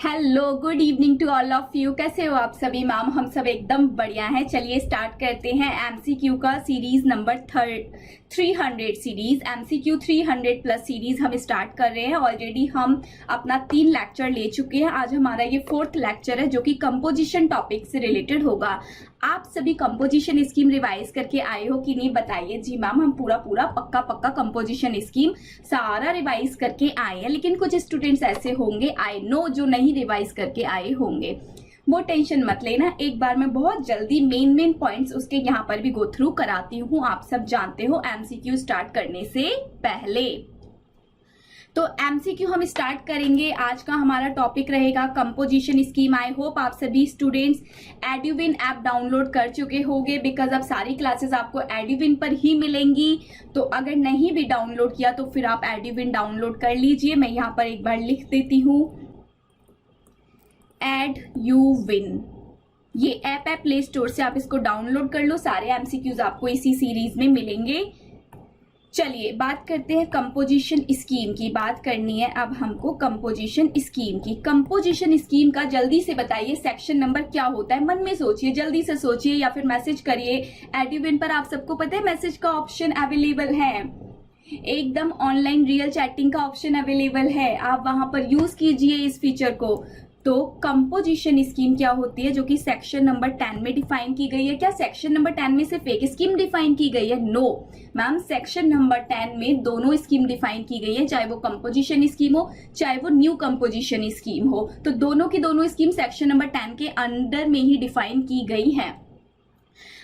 Hello good evening to all of you. कैसे हो आप सभी मैम? हम सब एकदम बढ़िया हैं। चलिए स्टार्ट करते हैं एमसीक्यू का series number 300 series, MCQ 300 plus series हम स्टार्ट कर रहे हैं। ऑलरेडी हम अपना 3 लेक्चर ले चुके हैं। आज हमारा ये 4th लेक्चर है जो कि कंपोजिशन टॉपिक से रिलेटेड होगा। आप सभी कंपोजिशन स्कीम रिवाइज करके आए हो कि नहीं बताइए। जी मैम, हम पूरा पक्का कंपोजिशन स्कीम सारा रिवाइज करके आए हैं, लेकिन कुछ स्टूडेंट्स ऐसे होंगे आई नो जो नहीं रिवाइज करके आए होंगे। वो टेंशन मत लेना, एक बार मैं बहुत जल्दी मेन पॉइंट्स उसके यहाँ पर भी गो थ्रू कराती हूँ। आप सब जानते हो एमसीक्यू स्टार्ट करने से पहले। तो एमसीक्यू हम स्टार्ट करेंगे। आज का हमारा टॉपिक रहेगा कंपोजिशन स्कीम। आई होप आप सभी स्टूडेंट्स एडुविन ऐप डाउनलोड कर चुके होंगे, बिकॉज अब सारी क्लासेस आपको एडुविन पर ही मिलेंगी। तो अगर नहीं भी डाउनलोड किया तो फिर आप एडुविन डाउनलोड कर लीजिए। मैं यहाँ पर एक बार लिख देती हूँ, एडुविन। ये ऐप है प्ले स्टोर से, आप इसको डाउनलोड कर लो। सारे एमसीक्यूज आपको इसी सीरीज में मिलेंगे। चलिए बात करते हैं कंपोजिशन स्कीम की। बात करनी है अब हमको कंपोजिशन स्कीम की। कंपोजिशन स्कीम का जल्दी से बताइए सेक्शन नंबर क्या होता है। मन में सोचिए, जल्दी से सोचिए या फिर मैसेज करिए। एडुविन पर आप सबको पता है मैसेज का ऑप्शन अवेलेबल है, एकदम ऑनलाइन रियल चैटिंग का ऑप्शन अवेलेबल है। आप वहां पर यूज कीजिए इस फीचर को। तो कंपोजिशन स्कीम क्या होती है जो कि सेक्शन नंबर 10 में डिफाइन की गई है। क्या सेक्शन नंबर 10 में सिर्फ एक स्कीम डिफाइन की गई है? नो मैम, सेक्शन नंबर 10 में दोनों स्कीम डिफाइन की गई है, चाहे वो कंपोजिशन स्कीम हो चाहे वो न्यू कंपोजिशन स्कीम हो। तो दोनों की दोनों स्कीम सेक्शन नंबर 10 के अंडर में ही डिफाइन की गई है।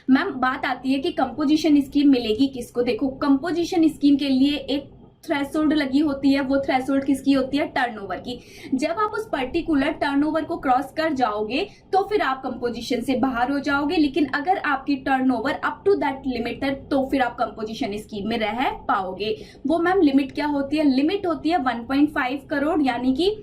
मैम बात आती है कि कंपोजिशन स्कीम मिलेगी किसको। देखो, कंपोजिशन स्कीम के लिए एक थ्रेशोल्ड लगी होती है। वो थ्रेशोल्ड किसकी होती है? टर्नओवर की। जब आप उस पर्टिकुलर टर्नओवर को क्रॉस कर जाओगे तो फिर आप कंपोजिशन से बाहर हो जाओगे। लेकिन अगर आपकी turnover up to that limit है तो फिर आप कंपोजिशन स्कीम में रह पाओगे। वो मैम लिमिट क्या होती है? लिमिट होती है 1.5 करोड़ यानी कि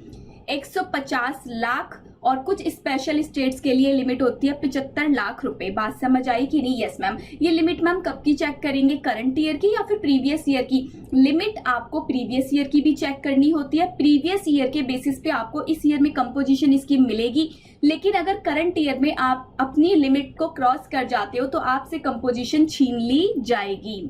150 लाख, और कुछ स्पेशल स्टेट्स के लिए लिमिट होती है 75 लाख रुपए। बात समझ आई कि नहीं? Yes ma'am. ये लिमिट मैम कब की चेक करेंगे? करंट ईयर की या फिर प्रीवियस ईयर की? लिमिट आपको प्रीवियस ईयर की भी चेक करनी होती है। प्रीवियस ईयर के बेसिस पे आपको इस ईयर में कंपोजिशन स्कीम मिलेगी। लेकिन अगर करंट ईयर में आप अपनी लिमिट को क्रॉस कर जाते हो तो आपसे कंपोजिशन छीन ली जाएगी।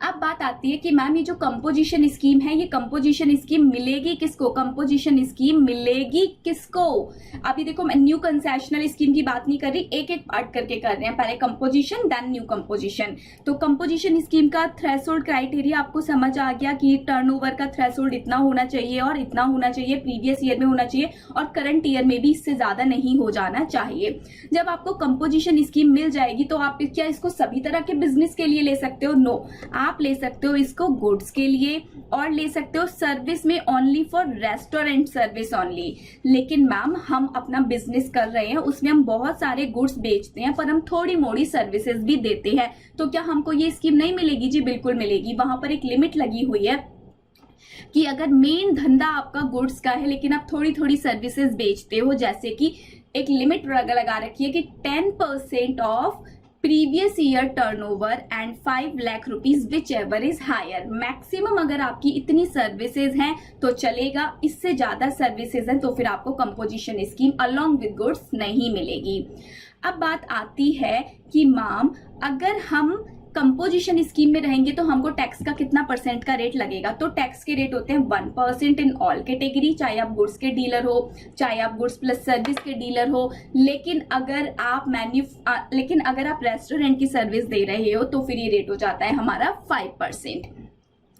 अब बात आती है कि मैम ये जो कंपोजिशन स्कीम है, ये कंपोजिशन स्कीम मिलेगी किसको? कंपोजिशन स्कीम मिलेगी किसको? अभी देखो, मैं न्यू कंसेशनल स्कीम की बात नहीं कर रही, एक एक पार्ट करके कर रहे हैं। पहले कंपोजिशन देन न्यू कंपोजिशन। तो कंपोजिशन स्कीम का थ्रेशोल्ड क्राइटेरिया आपको समझ आ गया कि टर्नओवर का थ्रेशोल्ड इतना होना चाहिए और इतना होना चाहिए, प्रीवियस ईयर में होना चाहिए और करंट ईयर में भी इससे ज्यादा नहीं हो जाना चाहिए। जब आपको कंपोजिशन स्कीम मिल जाएगी तो आप क्या इसको सभी तरह के बिजनेस के लिए ले सकते हो? नो, आप ले सकते हो इसको गुड्स के लिए और ले सकते हो सर्विस में, only for restaurant service only. लेकिन मैम हम अपना बिजनेस कर रहे हैं, उसमें हम बहुत सारे गुड्स बेचते हैं पर हम थोड़ी मोड़ी सर्विसेज भी देते हैं। तो क्या हमको ये स्कीम नहीं मिलेगी? जी बिल्कुल मिलेगी। वहां पर एक लिमिट लगी हुई है कि अगर मेन धंधा आपका गुड्स का है लेकिन आप थोड़ी थोड़ी सर्विसेज बेचते हो, जैसे कि एक लिमिट लगा रखी है कि 10% of previous year turnover and 5 lakh rupees whichever is higher. Maximum अगर आपकी इतनी सर्विसेज हैं तो चलेगा, इससे ज्यादा सर्विसेज हैं तो फिर आपको composition scheme along with goods नहीं मिलेगी। अब बात आती है कि मैम अगर हम कंपोजिशन स्कीम में रहेंगे तो हमको टैक्स का कितना परसेंट का रेट लगेगा? तो टैक्स के रेट होते हैं 1% इन ऑल कैटेगरी, चाहे आप गुड्स के डीलर हो चाहे आप गुड्स प्लस सर्विस के डीलर हो। लेकिन अगर आप रेस्टोरेंट की सर्विस दे रहे हो तो फिर ये रेट हो जाता है हमारा 5%।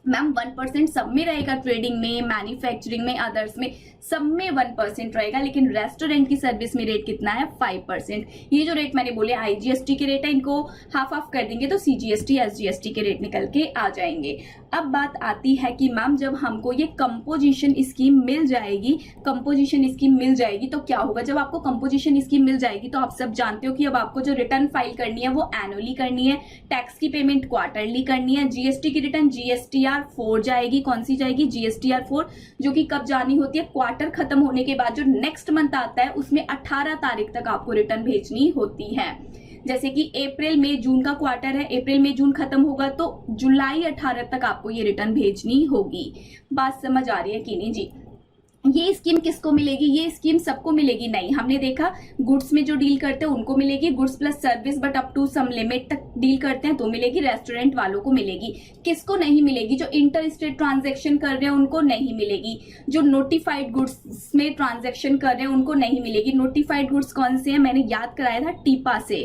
मैम 1% सब में रहेगा, ट्रेडिंग में, मैन्युफैक्चरिंग में, अदर्स में, सब में 1% रहेगा। लेकिन रेस्टोरेंट की सर्विस में रेट कितना है? 5%। ये जो रेट मैंने बोले आईजीएसटी के रेट है, इनको हाफ कर देंगे तो सीजीएसटी एसजीएसटी के रेट निकल के आ जाएंगे। अब बात आती है कि मैम जब हमको ये कंपोजिशन स्कीम मिल जाएगी, कंपोजिशन स्कीम मिल जाएगी तो क्या होगा? जब आपको कंपोजिशन स्कीम मिल जाएगी तो आप सब जानते हो कि अब आपको जो रिटर्न फाइल करनी है वो एनुअली करनी है, टैक्स की पेमेंट क्वार्टरली करनी है, जीएसटी की रिटर्न जीएसटीआर 4 जाएगी। कौन सी जाएगी? जीएसटीआर 4, जो कि कब जानी होती है? क्वार्टर खत्म होने के बाद जो नेक्स्ट मंथ आता है उसमें 18 तारीख तक आपको रिटर्न भेजनी होती है। जैसे कि अप्रैल मई जून का क्वार्टर है, अप्रैल मई जून खत्म होगा तो जुलाई 18 तक आपको ये रिटर्न भेजनी होगी। बात समझ आ रही है कि नहीं जी? ये स्कीम किसको मिलेगी, ये स्कीम सबको मिलेगी नहीं, हमने देखा गुड्स में जो डील करते हैं उनको मिलेगी, goods plus service but up to some limit तक डील करते हैं तो मिलेगी, रेस्टोरेंट वालों को मिलेगी। किसको नहीं मिलेगी, जो इंटर स्टेट ट्रांजेक्शन कर रहे हैं उनको नहीं मिलेगी, जो नोटिफाइड गुड्स में ट्रांजेक्शन कर रहे हैं उनको नहीं मिलेगी। नोटिफाइड गुड्स कौन से हैं, मैंने याद कराया था टीपा से,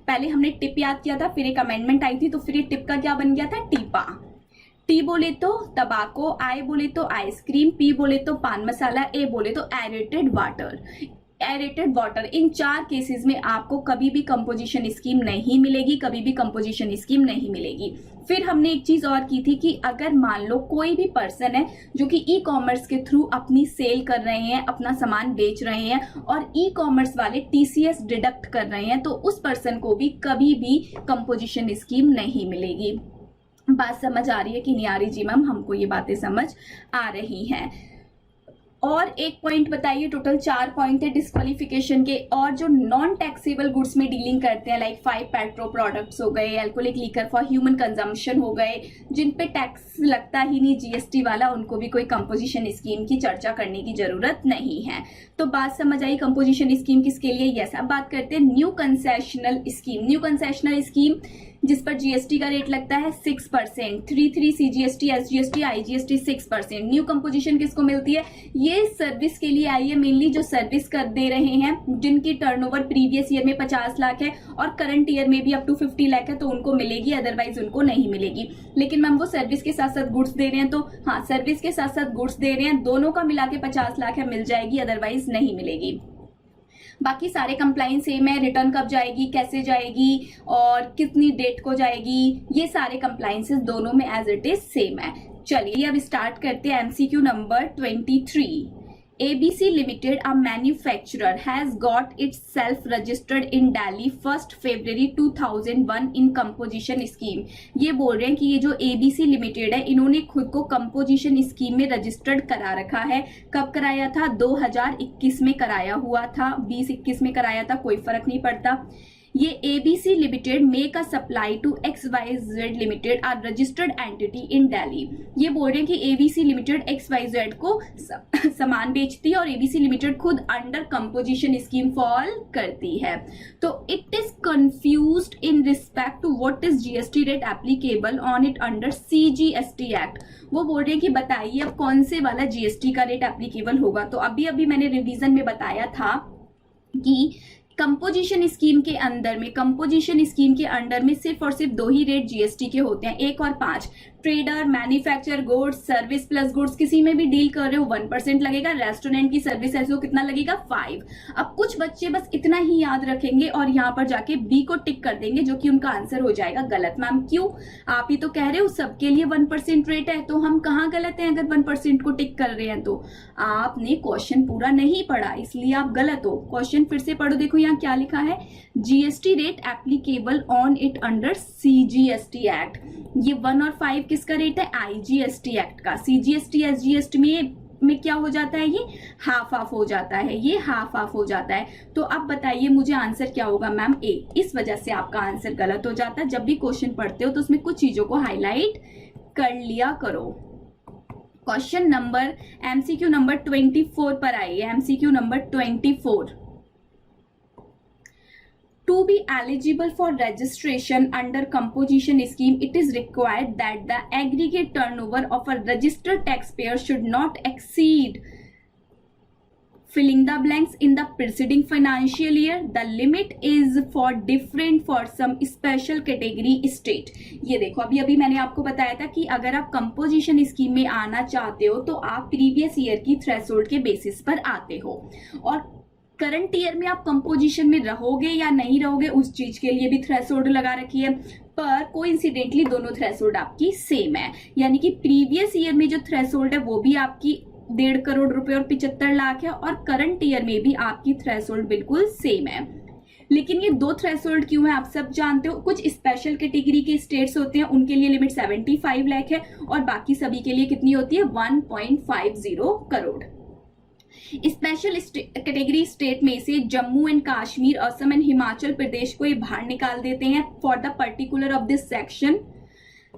पहले हमने टिप याद किया था, फिर एक अमेंडमेंट आई थी तो फिर ये टिप का क्या बन गया था, टीपा। टी बोले तो तबाको, आई बोले तो आइसक्रीम, पी बोले तो पान मसाला, ए बोले तो एरेटेड वाटर। एरेटेड वाटर, इन 4 केसेस में आपको कभी भी कंपोजिशन स्कीम नहीं मिलेगी, कभी भी कंपोजिशन स्कीम नहीं मिलेगी। फिर हमने एक चीज और की थी कि अगर मान लो कोई भी पर्सन है जो कि ई कॉमर्स के थ्रू अपनी सेल कर रहे हैं, अपना सामान बेच रहे हैं और ई कॉमर्स वाले टीसीएस डिडक्ट कर रहे हैं, तो उस पर्सन को भी कभी भी कंपोजिशन स्कीम नहीं मिलेगी। बात समझ आ रही है कि नहीं आ रही जी मैम, हमको ये बातें समझ आ रही हैं। और एक पॉइंट बताइए, टोटल 4 पॉइंट है डिस्क्वालिफिकेशन के। और जो नॉन टैक्सेबल गुड्स में डीलिंग करते हैं लाइक 5 पेट्रो प्रोडक्ट्स हो गए, alcoholic liquor for human consumption हो गए, जिन पे टैक्स लगता ही नहीं जीएसटी वाला, उनको भी कोई कंपोजिशन स्कीम की चर्चा करने की जरूरत नहीं है। तो बात समझ आई कंपोजिशन स्कीम किसके लिए। यस, अब बात करते हैं new concessional scheme. New concessional scheme जिस पर जीएसटी का रेट लगता है 6%, 33 CGST, SGST, IGST 6%। New composition किसको मिलती है, ये सर्विस के लिए आई है, मेनली जो सर्विस कर दे रहे हैं, जिनकी टर्नओवर प्रीवियस ईयर में 50 लाख है और करंट ईयर में भी अप टू 50 लाख है, तो उनको मिलेगी, अदरवाइज उनको नहीं मिलेगी। लेकिन मैम वो सर्विस के साथ साथ गुड्स दे रहे हैं, तो हाँ सर्विस के साथ साथ गुड्स दे रहे हैं, दोनों का मिला के 50 लाख है, मिल जाएगी, अदरवाइज नहीं मिलेगी। बाकी सारे कंप्लाइंस सेम है, रिटर्न कब जाएगी, कैसे जाएगी और कितनी डेट को जाएगी, ये सारे कंप्लाइंसेस दोनों में एज इट इज सेम है। चलिए अब स्टार्ट करते हैं MCQ number 23। ABC Limited, a manufacturer, has got itself registered in Delhi 1st February 2001 in composition scheme। ये बोल रहे हैं कि ये जो ABC Limited है, इन्होंने खुद को कंपोजिशन स्कीम में रजिस्टर्ड करा रखा है। कब कराया था, 2021 में कराया हुआ था, 2021 में कराया था, कोई फर्क नहीं पड़ता। ये ABC limited make a supply to XYZ limited are registered entity in Delhi. ये बोल रहे हैं कि ABC लिमिटेड XYZ को सामान बेचती है और ABC लिमिटेड खुद अंडर कंपोजिशन स्कीम फॉल करती है। तो it is confused in respect to what is GST rate applicable on it under CGST act. वो बोल रहे हैं कि बताइए अब कौन से वाला जीएसटी का रेट एप्लीकेबल होगा। तो अभी अभी मैंने रिवीजन में बताया था कि कंपोजिशन स्कीम के अंडर में सिर्फ और सिर्फ 2 ही रेट जीएसटी के होते हैं, 1 और 5। Trader, manufacture, goods, service plus goods, किसी में भी डील कर रहे हो 1% लगेगा। रेस्टोरेंट की सर्विस ऐसे हो कितना लगेगा, 5। अब कुछ बच्चे बस इतना ही याद रखेंगे और यहाँ पर जाके बी को टिक कर देंगे, जो कि उनका आंसर हो जाएगा गलत। मैम क्यों, आप ही तो कह रहे हो सबके लिए 1% रेट है, तो हम कहाँ गलत हैं अगर 1% को टिक कर रहे हैं। तो आपने क्वेश्चन पूरा नहीं पढ़ा, इसलिए आप गलत हो। क्वेश्चन फिर से पढ़ो, देखो यहाँ क्या लिखा है, GST rate applicable on it under CGST act. ये 1 और 5 किसका रेट है, IGST एक्ट का। CGST SGST में क्या हो जाता है, ये हाफ ऑफ हो जाता है, ये हाफ ऑफ हो जाता है। तो अब बताइए मुझे आंसर क्या होगा मैम, A। इस वजह से आपका आंसर गलत हो जाता है। जब भी क्वेश्चन पढ़ते हो तो उसमें कुछ चीजों को हाईलाइट कर लिया करो। क्वेश्चन नंबर MCQ नंबर 24 पर आइए। MCQ number 24, to be eligible for registration under composition scheme, it is required that the aggregate turnover of a registered taxpayer should not exceed filling the blanks in the preceding financial year. The limit is for different for some special category state। ये देखो अभी अभी मैंने आपको बताया था कि अगर आप कंपोजिशन स्कीम में आना चाहते हो तो आप प्रीवियस ईयर की थ्रेशोल्ड के बेसिस पर आते हो, और करंट ईयर में आप कंपोजिशन में रहोगे या नहीं रहोगे उस चीज के लिए भी थ्रेशोल्ड लगा रखी है। पर कोइंसिडेंटली दोनों थ्रेशोल्ड आपकी सेम है, यानी कि प्रीवियस ईयर में जो थ्रेशोल्ड है वो भी आपकी 1.5 करोड़ रुपए और 75 लाख है, और करंट ईयर में भी आपकी थ्रेशोल्ड बिल्कुल सेम है। लेकिन ये 2 थ्रेशोल्ड क्यों है आप सब जानते हो। कुछ स्पेशल कैटेगरी के स्टेट्स होते हैं, उनके लिए लिमिट 75 लाख है और बाकी सभी के लिए कितनी होती है, 1.50 करोड़। स्पेशल कैटेगरी स्टेट में से जम्मू एंड कश्मीर, असम एंड हिमाचल प्रदेश को ये बाहर निकाल देते हैं for the particular of this section.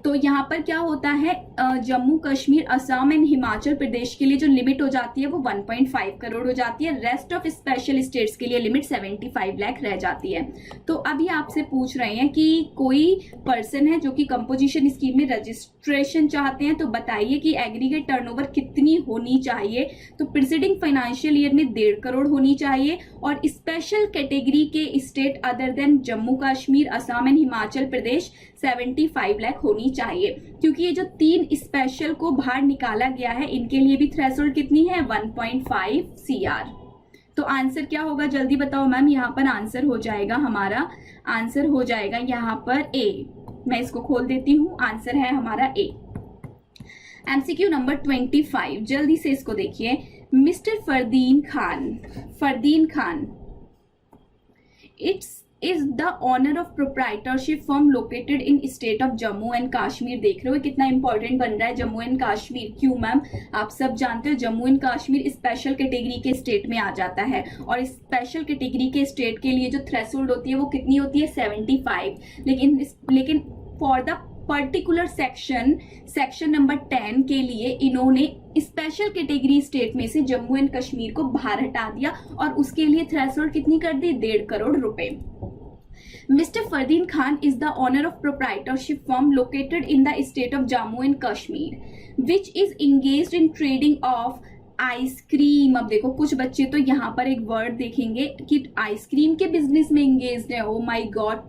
तो यहाँ पर क्या होता है, जम्मू कश्मीर, असम एंड हिमाचल प्रदेश के लिए जो लिमिट हो जाती है वो 1.5 करोड़ हो जाती है। रेस्ट ऑफ स्पेशल स्टेट्स के लिए लिमिट 75 लाख रह जाती है। तो अभी आपसे पूछ रहे हैं कि कोई पर्सन है जो कि कंपोजिशन स्कीम में रजिस्ट्रेशन चाहते हैं, तो बताइए कि एग्रीगेट टर्नओवर कितनी होनी चाहिए। तो प्रीसीडिंग फाइनेंशियल ईयर में 1.5 करोड़ होनी चाहिए, और स्पेशल कैटेगरी के state other than Jammu Kashmir, Assam and Himachal Pradesh 75 lakh होनी चाहिए। क्योंकि ये जो 3 स्पेशल को बाहर निकाला गया है, इनके लिए भी थ्रेशोल्ड कितनी है, 1.5 CR। तो आंसर क्या होगा, जल्दी बताओ मैम। यहाँ पर आंसर हो जाएगा, हमारा आंसर हो जाएगा यहाँ पर ए। मैं इसको खोल देती हूँ, आंसर है हमारा ए। MCQ नंबर 25, जल्दी से इसको देखिए। Mister Fardeen Khan, it's is the owner of proprietorship firm located in state of Jammu and Kashmir. देख रहे हो कितना इंपॉर्टेंट बन रहा है जम्मू एंड कश्मीर। क्यों मैम, आप सब जानते हो Jammu and Kashmir special category के स्टेट में आ जाता है, और स्पेशल कैटेगरी के स्टेट के लिए जो थ्रेशोल्ड होती है वो कितनी होती है, 75। लेकिन for the particular section number 10 के लिए इन्होंने स्पेशल कैटेगरी स्टेट में से जम्मू एंड कश्मीर को बाहर हटा दिया, और उसके लिए थ्रेशोल्ड कितनी कर दी, 1.5 करोड़ रुपए। Mr. Fardeen Khan is the owner of proprietorship firm located in the state of Jammu and Kashmir, which is engaged in trading of ice cream. अब देखो कुछ बच्चे तो यहाँ पर एक वर्ड देखेंगे कि आइसक्रीम के बिजनेस में एंगेज्ड है। ओ माय गॉड,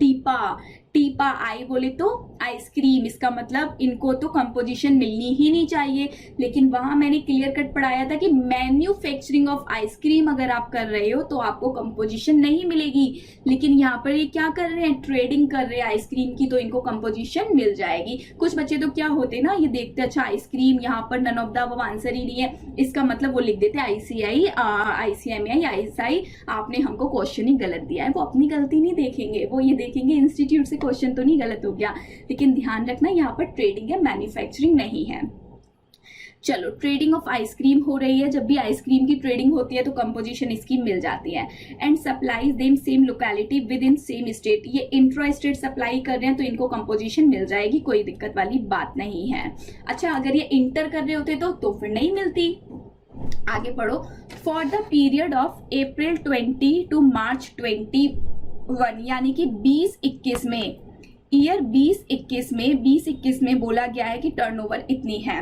टीपा आई बोले तो आइसक्रीम, इसका मतलब इनको तो कंपोजिशन मिलनी ही नहीं चाहिए। लेकिन वहां मैंने क्लियर कट पढ़ाया था कि मैन्युफैक्चरिंग ऑफ आइसक्रीम अगर आप कर रहे हो तो आपको कंपोजिशन नहीं मिलेगी। लेकिन यहाँ पर ये क्या कर रहे हैं, ट्रेडिंग कर रहे हैं आइसक्रीम की, तो इनको कंपोजिशन मिल जाएगी। कुछ बच्चे तो क्या होते ना, ये देखते अच्छा आइसक्रीम, यहाँ पर नन ऑफ द अब आंसर ही नहीं है, इसका मतलब वो लिख देते ICMI ISI। आपने हमको क्वेश्चन ही गलत दिया है। वो अपनी गलती नहीं देखेंगे, वो ये देखेंगे इंस्टीट्यूट से क्वेश्चन तो नहीं गलत हो गया। लेकिन ध्यान रखना यहाँ पर ट्रेडिंग है, मैन्युफैक्चरिंग नहीं है। चलो, ट्रेडिंग ऑफ आइसक्रीम हो रही है। जब भी आइसक्रीम की ट्रेडिंग होती है तो कंपोजिशन स्कीम मिल जाती है। And supplies them same locality with in same state, ये इंट्रा स्टेट सप्लाई कर रहे हैं तो इनको कंपोजिशन मिल जाएगी, कोई दिक्कत वाली बात नहीं है। अच्छा, अगर ये इंटर कर रहे होते तो फिर नहीं मिलती। आगे पढ़ो। For the period of April 20 to March 21, यानी कि 2021 में, ईयर 2021 में बोला गया है कि टर्नओवर इतनी है,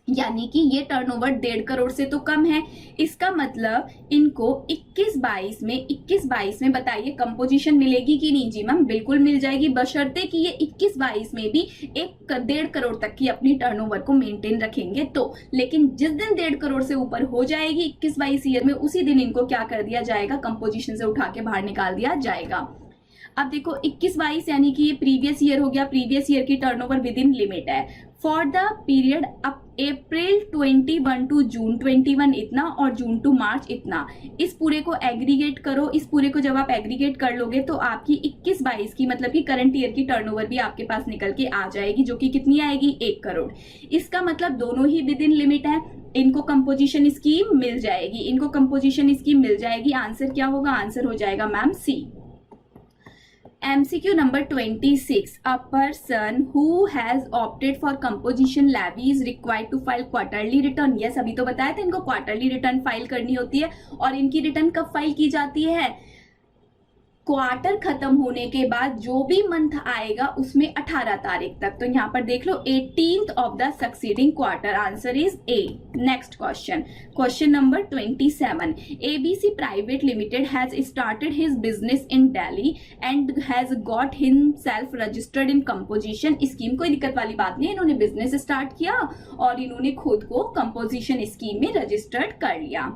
यानी कि ये टर्नओवर 1.5 करोड़ से तो कम है। इसका मतलब इनको 21-22 में बताइए कंपोजिशन मिलेगी कि नहीं। जी मैम, बिल्कुल मिल जाएगी, बशर्ते कि ये 21-22 में भी 1.5 करोड़ तक की अपनी टर्नओवर को मेंटेन रखेंगे तो। लेकिन जिस दिन 1.5 करोड़ से ऊपर हो जाएगी 21-22 ईयर में, उसी दिन इनको क्या कर दिया जाएगा, कंपोजिशन से उठा के बाहर निकाल दिया जाएगा। अब देखो 21-22 यानी कि ये प्रीवियस ईयर हो गया, प्रीवियस ईयर की टर्नओवर विद इन लिमिट है। For the period April 21 to June 21 इतना, और जून टू मार्च इतना। इस पूरे को एग्रीगेट करो। इस पूरे को जब आप एग्रीगेट कर लोगे तो आपकी 21-22 की मतलब कि करंट ईयर की टर्नओवर भी आपके पास निकल के आ जाएगी, जो कि कितनी आएगी, 1 करोड़। इसका मतलब दोनों ही विद इन लिमिट है, इनको कंपोजिशन स्कीम मिल जाएगी, इनको कंपोजिशन स्कीम मिल जाएगी। आंसर क्या होगा, आंसर हो जाएगा ma'am C. MCQ number 26, a person who has opted for composition levy is required to file quarterly return। yes, अभी तो बताया था इनको क्वार्टरली रिटर्न फाइल करनी होती है। और इनकी रिटर्न कब फाइल की जाती है, क्वार्टर खत्म होने के बाद जो भी मंथ आएगा उसमें 18 तारीख तक। तो यहाँ पर देख लो 18th of the succeeding quarter. Answer is a. Next question, question number 27। ABC private limited has started his business in Delhi and has got himself registered in composition scheme. कोई दिक्कत वाली बात नहीं, इन्होंने बिजनेस स्टार्ट किया और इन्होंने खुद को कंपोजिशन स्कीम में रजिस्टर्ड कर लिया।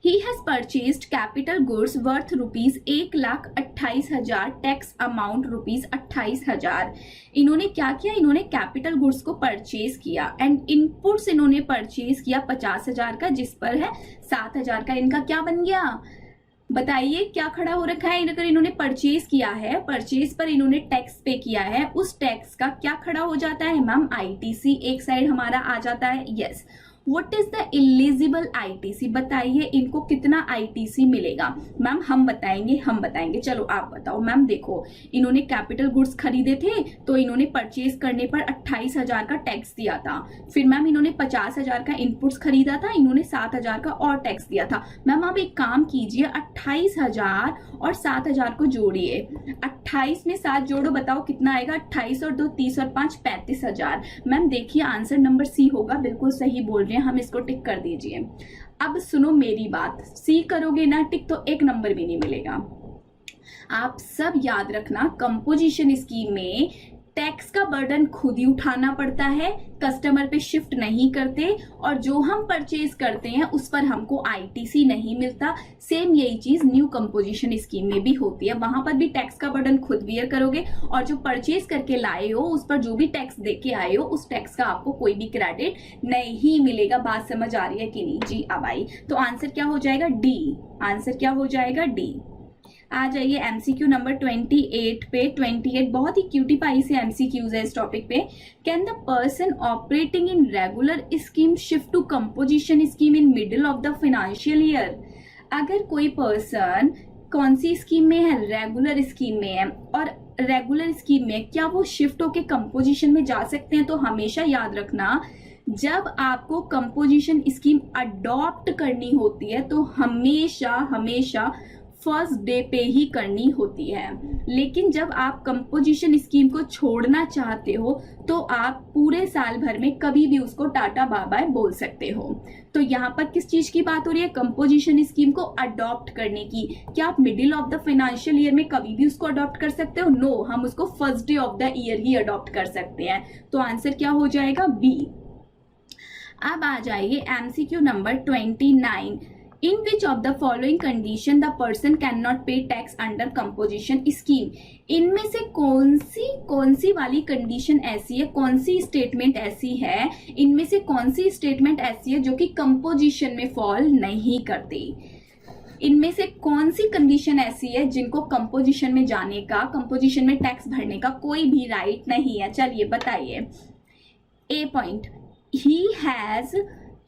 He has purchased capital goods worth rupees 1,28,000, tax amount rupees 28,000। इन्होंने क्या किया, इन्होंने कैपिटल गुड्स को परचेज किया एंड इनपुट्स इन्होंने परचेज किया 50,000 का, जिस पर है 7,000 का। इनका क्या बन गया, बताइए क्या खड़ा हो रखा है। अगर इन्होंने परचेज किया है, परचेज पर इन्होंने टैक्स पे किया है, उस टैक्स का क्या खड़ा हो जाता है मैम, ITC एक साइड हमारा आ जाता है। Yes, what is the eligible ITC, बताइए इनको कितना आईटीसी मिलेगा। मैम हम बताएंगे, चलो आप बताओ। मैम देखो, इन्होंने कैपिटल गुड्स खरीदे थे तो इन्होंने परचेज करने पर 28,000 का टैक्स दिया था। फिर मैम इन्होंने 50,000 का इनपुट्स खरीदा था, इन्होंने 7,000 का और टैक्स दिया था। मैम आप एक काम कीजिए, 28,000 और 7,000 को जोड़िए, 28 में 7 जोड़ो, बताओ कितना आएगा। 28 और 2 30 और 5 35,000। मैम देखिए आंसर नंबर सी होगा, बिल्कुल सही बोल रहे हैं, हम इसको टिक कर दीजिए। अब सुनो मेरी बात, सी करोगे ना टिक तो 1 नंबर भी नहीं मिलेगा। आप सब याद रखना, कंपोजिशन स्कीम में टैक्स का बर्डन खुद ही उठाना पड़ता है, कस्टमर पे शिफ्ट नहीं करते, और जो हम परचेज करते हैं उस पर हमको आईटीसी नहीं मिलता। सेम यही चीज न्यू कंपोजिशन स्कीम में भी होती है, वहां पर भी टैक्स का बर्डन खुद बियर करोगे, और जो परचेज करके लाए हो उस पर जो भी टैक्स दे के आए हो उस टैक्स का आपको कोई भी क्रेडिट नहीं मिलेगा। बात समझ आ रही है कि नहीं जी? अब आई तो आंसर क्या हो जाएगा? डी। आंसर क्या हो जाएगा? डी। आ जाइए एमसीक्यू नंबर 28 पे। 28 बहुत ही क्यूटी पाई से एमसीक्यूज है इस टॉपिक पे। Can the person operating in regular scheme shift to composition scheme in middle of the financial year? अगर कोई पर्सन कौन सी स्कीम में है? रेगुलर स्कीम में है, और रेगुलर स्कीम में क्या वो शिफ्ट होके कंपोजिशन में जा सकते हैं? तो हमेशा याद रखना, जब आपको कंपोजिशन स्कीम अडॉप्ट करनी होती है तो हमेशा फर्स्ट डे पे ही करनी होती है, लेकिन जब आप कंपोजिशन स्कीम को छोड़ना चाहते हो तो आप पूरे साल भर में कभी भी उसको टाटा बाय बाय बोल सकते हो। तो यहाँ पर किस चीज की बात हो रही है? कंपोजिशन स्कीम को अडॉप्ट करने की। क्या आप middle of the financial year में कभी भी उसको अडॉप्ट कर सकते हो? नो, हम उसको first day of the year he adopt कर सकते हैं। तो आंसर क्या हो जाएगा? बी। अब आ जाइए MCQ number 29। In which of the following condition the person cannot pay tax under composition scheme? इनमें से कौन सी वाली कंडीशन ऐसी है, कौन सी स्टेटमेंट ऐसी है, इनमें से कौन सी स्टेटमेंट ऐसी है जो कि कंपोजिशन में फॉल नहीं करती? इनमें से कौन सी कंडीशन ऐसी है जिनको कंपोजिशन में जाने का, कंपोजिशन में टैक्स भरने का कोई भी राइट नहीं है? चलिए बताइए। ए point,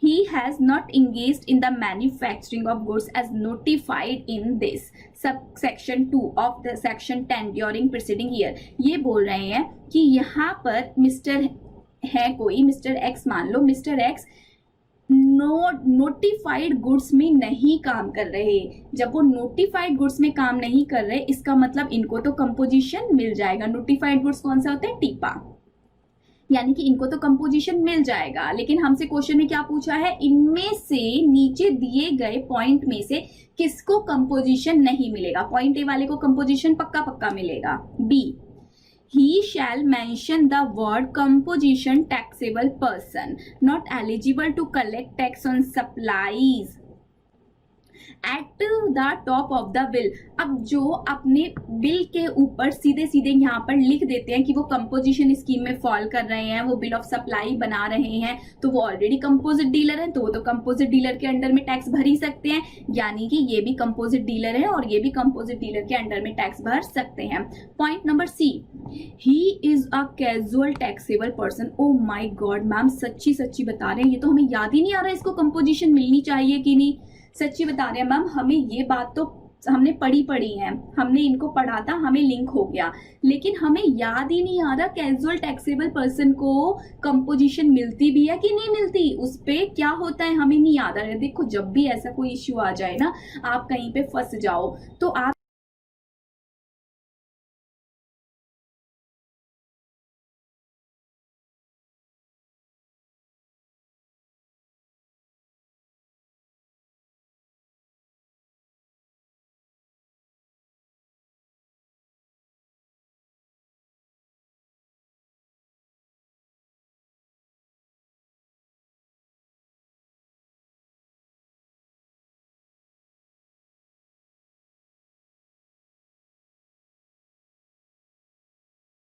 he has not engaged in the manufacturing of goods as notified in this subsection 2 of the section 10 during preceding year। ये बोल रहे हैं कि यहाँ पर मिस्टर है कोई, मिस्टर एक्स मान लो, मिस्टर एक्स नोटिफाइड गुड्स में नहीं काम कर रहे। जब वो नोटिफाइड गुड्स में काम नहीं कर रहे, इसका मतलब इनको तो कंपोजिशन मिल जाएगा। नोटिफाइड गुड्स कौन सा होता है? टीपा, यानी कि इनको तो कंपोजिशन मिल जाएगा। लेकिन हमसे क्वेश्चन में क्या पूछा है? इनमें से नीचे दिए गए पॉइंट में से किसको कंपोजिशन नहीं मिलेगा? पॉइंट ए वाले को कंपोजिशन पक्का मिलेगा। B, he shall mention the word composition taxable person not eligible to collect tax on supplies at the top of the bill. अब जो अपने बिल के ऊपर सीधे यहाँ पर लिख देते हैं कि वो कंपोजिशन स्कीम में फॉल कर रहे हैं, वो बिल ऑफ सप्लाई बना रहे हैं, तो वो ऑलरेडी कंपोजिट डीलर है, तो वो तो कंपोजिट डीलर के अंडर में टैक्स भर ही सकते हैं। यानी कि ये भी कंपोजिट डीलर है और ये भी कंपोजिट डीलर के अंडर में टैक्स भर सकते हैं। Point number C, he is a casual taxable person. Oh my god ma'am, सच्ची बता रहे हैं, ये तो हमें याद ही नहीं आ रहा है इसको कंपोजिशन मिलनी चाहिए कि नहीं। सच्ची बता रहे हैं मैम, हमें ये बात तो हमने पढ़ी है, हमने इनको पढ़ा था, हमें लिंक हो गया, लेकिन हमें याद ही नहीं आ रहा कैजुअल टैक्सेबल पर्सन को कंपोजिशन मिलती भी है कि नहीं मिलती, उस पे क्या होता है हमें नहीं याद आ रहा है। देखो जब भी ऐसा कोई इश्यू आ जाए ना, आप कहीं पे फंस जाओ तो आप